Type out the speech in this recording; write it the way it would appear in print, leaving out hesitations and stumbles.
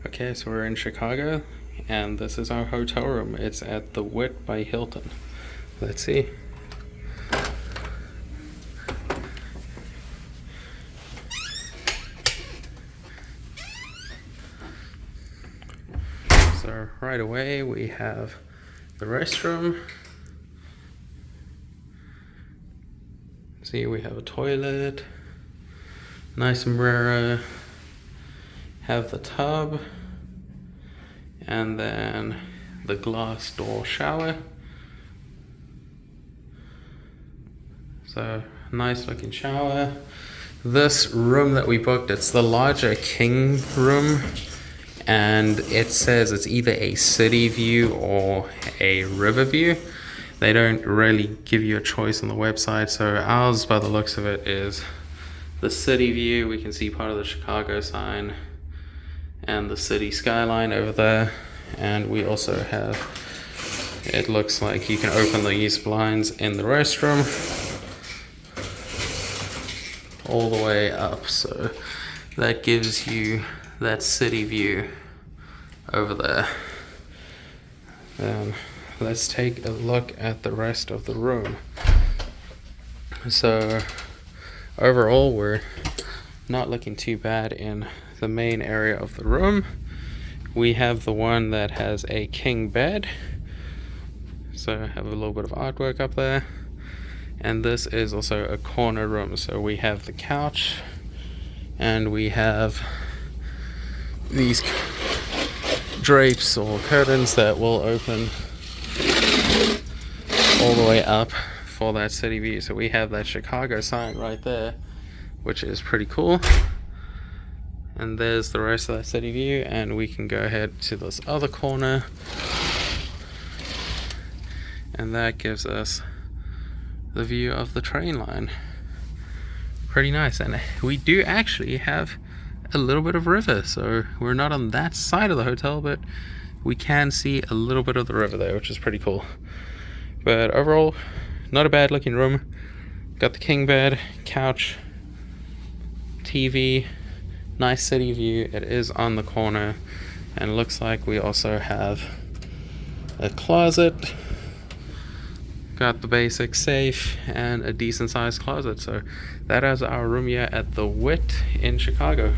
Okay, so we're in Chicago, and this is our hotel room. It's at theWIT by Hilton. Let's see. So right away we have the restroom. See, we have a toilet, nice mirror, have the tub, and then the glass door shower. So nice looking shower. This room that we booked, it's the larger king room, and it says it's either a city view or a river view. They don't really give you a choice on the website, so ours, by the looks of it, is the city view. We can see part of the Chicago sign and the city skyline over there, and we also have, it looks like you can open these blinds in the restroom all the way up, so that gives you that city view over there. Let's take a look at the rest of the room. So overall, we're not looking too bad in the main area of the room. We have the one that has a king bed, so I have a little bit of artwork up there, and this is also a corner room. So we have the couch, and we have these drapes or curtains that will open all the way up for that city view. So we have that Chicago sign right there, which is pretty cool. And there's the rest of that city view, and we can go ahead to this other corner, and that gives us the view of the train line. Pretty nice. And we do actually have a little bit of river, so we're not on that side of the hotel, but we can see a little bit of the river there, which is pretty cool. But overall, not a bad looking room. Got the king bed, couch, TV, nice city view. It is on the corner, and it looks like we also have a closet. Got the basic safe and a decent sized closet. So that is our room here at theWIT in Chicago.